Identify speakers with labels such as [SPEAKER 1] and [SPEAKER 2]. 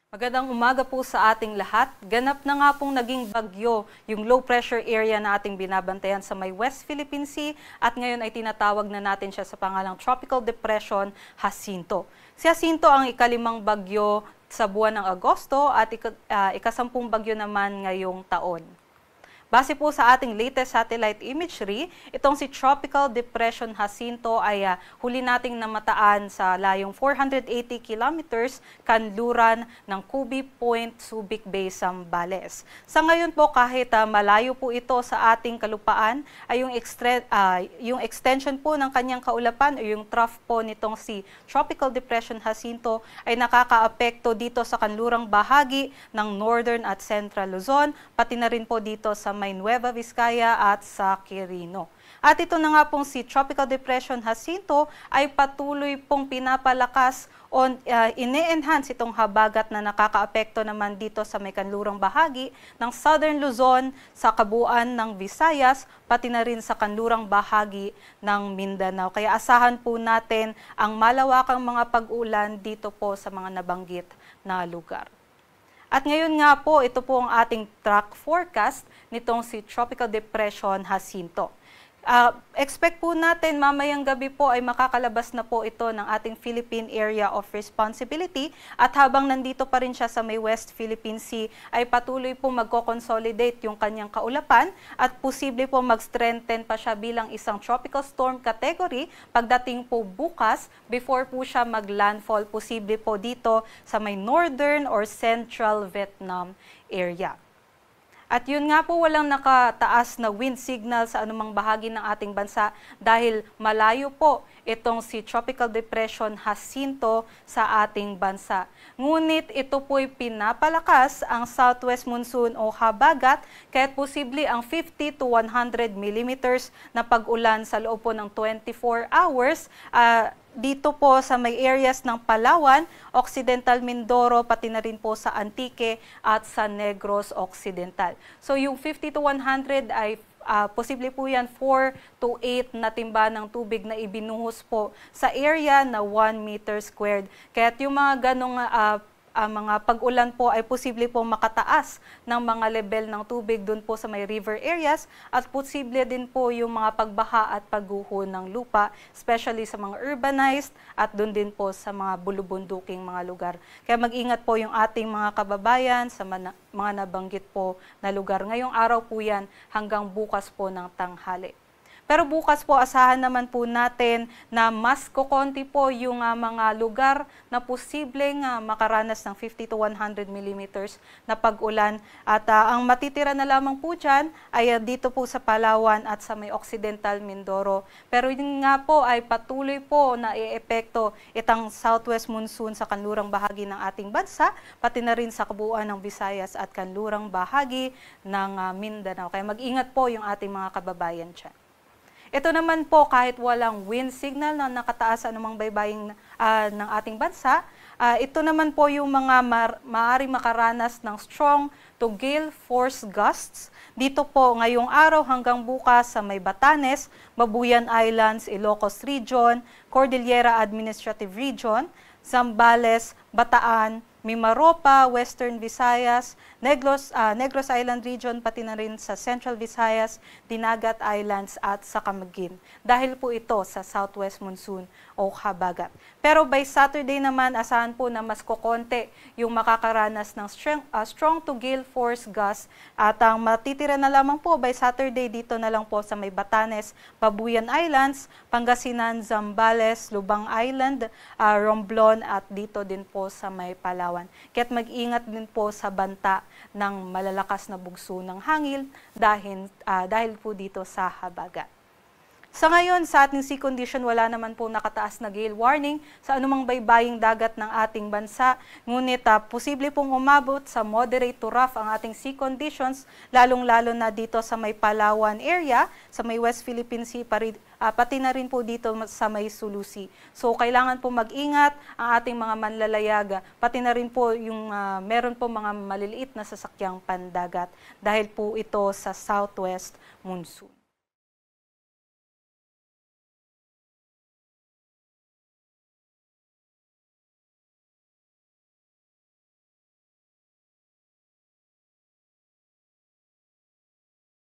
[SPEAKER 1] Magandang umaga po sa ating lahat. Ganap na nga pong naging bagyo yung low pressure area na ating binabantayan sa may West Philippine Sea at ngayon ay tinatawag na natin siya sa pangalang Tropical Depression Jacinto. Si Jacinto ang ikalimang bagyo sa buwan ng Agosto at ikasampung bagyo naman ngayong taon. Base po sa ating latest satellite imagery, itong si Tropical Depression Jacinto ay huli nating namataan sa layong 480 kilometers kanluran ng Cubi Point, Subic Bay, Zambales. Sa ngayon po kahit malayo po ito sa ating kalupaan, ay yung extension po ng kanyang kaulapan o yung trough po nitong si Tropical Depression Jacinto ay nakakaapekto dito sa kanlurang bahagi ng Northern at Central Luzon, pati na rin po dito sa may Nueva Vizcaya at sa Quirino. At ito na nga pong si Tropical Depression Jacinto ay patuloy pong pinapalakas o ine-enhance itong habagat na nakakaapekto naman dito sa may kanlurang bahagi ng Southern Luzon, sa kabuuan ng Visayas, pati na rin sa kanlurang bahagi ng Mindanao. Kaya asahan po natin ang malawakang mga pag-ulan dito po sa mga nabanggit na lugar. At ngayon nga po, ito po ang ating track forecast nitong si Tropical Depression Jacinto. Expect po natin mamayang gabi po ay makakalabas na po ito ng ating Philippine Area of Responsibility at habang nandito pa rin siya sa may West Philippine Sea ay patuloy po magko-consolidate yung kanyang kaulapan at posible po mag-strengthen pa siya bilang isang tropical storm category pagdating po bukas before po siya mag-landfall posible po dito sa may northern or central Vietnam area. At yun nga po, walang nakataas na wind signal sa anumang bahagi ng ating bansa dahil malayo po itong si Tropical Depression Jacinto sa ating bansa. Ngunit ito po'y pinapalakas ang southwest monsoon o habagat kaya't posible ang 50 to 100 millimeters na pag-ulan sa loob po ng 24 hours dito po sa may areas ng Palawan, Occidental Mindoro, pati na rin po sa Antique at sa Negros Occidental. So yung 50 to 100 ay posible po yan 4 to 8 na timba ng tubig na ibinuhos po sa area na 1 meter squared. Kaya't yung mga ganong mga pag-ulan po ay posible po makataas ng mga level ng tubig doon po sa may river areas at posible din po yung mga pagbaha at pagguho ng lupa, especially sa mga urbanized at doon din po sa mga bulubunduking mga lugar. Kaya mag-ingat po yung ating mga kababayan sa mga nabanggit po na lugar. Ngayong araw po yan hanggang bukas po ng tanghali. Pero bukas po, asahan naman po natin na mas kukonti po yung mga lugar na posibleng makaranas ng 50 to 100 millimeters na pag-ulan. At ang matitira na lamang po dyan ay dito po sa Palawan at sa may Occidental Mindoro. Pero yun nga po ay patuloy po na i-epekto itang southwest monsoon sa kanlurang bahagi ng ating bansa, pati na rin sa kabuuan ng Visayas at kanlurang bahagi ng Mindanao. Kaya mag-ingat po yung ating mga kababayan dyan. Ito naman po, kahit walang wind signal na nakataas sa anumang baybaying ng ating bansa, ito naman po yung mga maaaring makaranas ng strong to gale force gusts. Dito po ngayong araw hanggang bukas sa may Batanes, Babuyan Islands, Ilocos Region, Cordillera Administrative Region, Zambales, Bataan, Mimaropa, Western Visayas, Negros Island Region, pati na rin sa Central Visayas, Dinagat Islands at sa Camiguin. Dahil po ito sa southwest monsoon o habagat. Pero by Saturday naman, asahan po na mas kokonti yung makakaranas ng strong to gale force gusts at ang matitira na lamang po by Saturday dito na lang po sa may Batanes, Babuyan Islands, Pangasinan, Zambales, Lubang Island, Romblon at dito din po sa may Palawan. Kaya't mag-ingat din po sa banta ng malalakas na bugso ng hangin dahil po dito sa habagat. Sa ngayon, sa ating sea condition, wala naman po nakataas na gale warning sa anumang baybaying dagat ng ating bansa. Ngunit posible pong umabot sa moderate to rough ang ating sea conditions, lalong-lalo na dito sa may Palawan area, sa may West Philippine Sea, pati na rin po dito sa may Sulusi. So, kailangan po mag-ingat ang ating mga manlalayaga, pati na rin po yung meron po mga maliliit na sasakyang pandagat dahil po ito sa southwest monsoon.